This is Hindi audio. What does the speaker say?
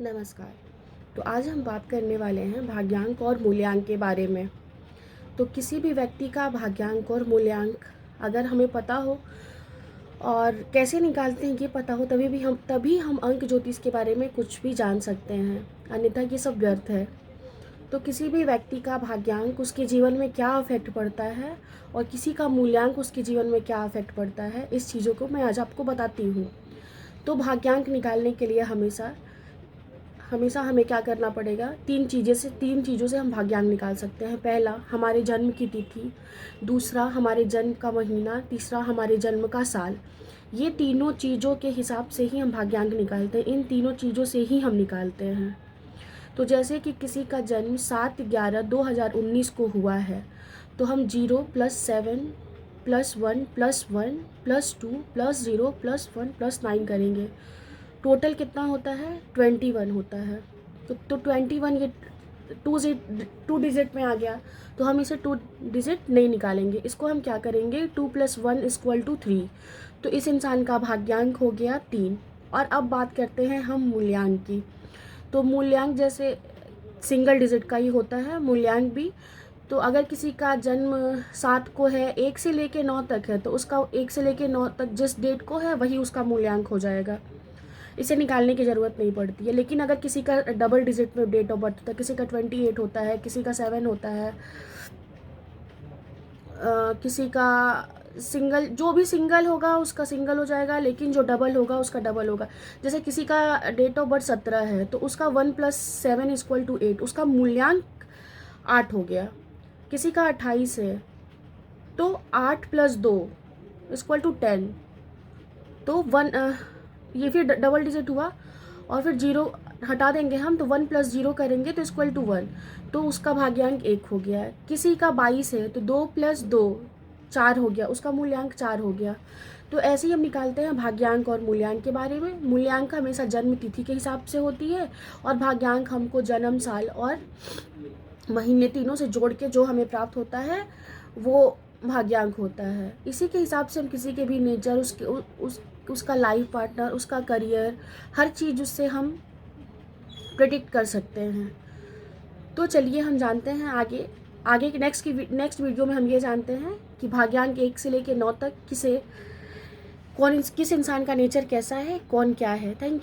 नमस्कार। तो आज हम बात करने वाले हैं भाग्यांक और मूल्यांक के बारे में। तो किसी भी व्यक्ति का भाग्यांक और मूल्यांक अगर हमें पता हो और कैसे निकालते हैं ये पता हो, तभी हम अंक ज्योतिष के बारे में कुछ भी जान सकते हैं, अन्यथा ये सब व्यर्थ है। तो किसी भी व्यक्ति का भाग्यांक उसके जीवन में क्या अफेक्ट पड़ता है और किसी का मूल्यांक उसके जीवन में क्या अफेक्ट पड़ता है, इस चीज़ों को मैं आज आपको बताती हूँ। तो भाग्यांक निकालने के लिए हमेशा हमें क्या करना पड़ेगा, तीन चीज़ों से हम भाग्यांक निकाल सकते हैं। पहला, हमारे जन्म की तिथि। दूसरा, हमारे जन्म का महीना। तीसरा, हमारे जन्म का साल। ये तीनों चीज़ों के हिसाब से ही हम भाग्यांक निकालते हैं। इन तीनों चीज़ों से ही हम निकालते हैं। तो जैसे कि किसी का जन्म 7/11/2019 को हुआ है, तो हम 0 + 7 + 1 + 1 + 2 + 0 + 1 + 9 करेंगे। टोटल कितना होता है? 21 होता है। तो 21 ये टू डिजिट में आ गया, तो हम इसे 2 डिजिट नहीं निकालेंगे। इसको हम क्या करेंगे, 2 + 1 = 3। तो इस इंसान का भाग्यांक हो गया 3। और अब बात करते हैं हम मूल्यांक की। तो मूल्यांक जैसे सिंगल डिजिट का ही होता है, मूल्यांक भी। तो अगर किसी का जन्म 7 को है, 1 से लेके 9 तक है, तो उसका 1 से लेके 9 तक जिस डेट को है वही उसका मूल्यांक हो जाएगा। इसे निकालने की ज़रूरत नहीं पड़ती है। लेकिन अगर किसी का डबल डिजिट में डेट ऑफ बर्थ होता है, किसी का 28 होता है, किसी का 7 होता है, किसी का सिंगल, जो भी सिंगल होगा उसका सिंगल हो जाएगा, लेकिन जो डबल होगा उसका डबल होगा। जैसे किसी का डेट ऑफ बर्थ 17 है, तो उसका 1 + 7 = 8, उसका मूल्यांक 8 हो गया। किसी का 28 है, तो 8 + 2 = 10। तो ये फिर डबल डिजिट हुआ, और फिर 0 हटा देंगे हम, तो 1 + 0 करेंगे तो =1, तो उसका भाग्यांक 1 हो गया है। किसी का 22 है, तो 2 + 2 4 हो गया, उसका मूल्यांक 4 हो गया। तो ऐसे ही हम निकालते हैं भाग्यांक और मूल्यांक के बारे में। मूल्यांक हमेशा जन्म तिथि के हिसाब से होती है, और भाग्यांक हमको जन्म साल और महीने तीनों से जोड़ के जो हमें प्राप्त होता है वो भाग्यांक होता है। इसी के हिसाब से हम किसी के भी नेचर, उसका लाइफ पार्टनर, उसका करियर, हर चीज़ उससे हम प्रेडिक्ट कर सकते हैं। तो चलिए हम जानते हैं आगे नेक्स्ट वीडियो में हम ये जानते हैं कि भाग्यांक 1 से लेकर 9 तक किस इंसान का नेचर कैसा है, कौन क्या है। Thank you.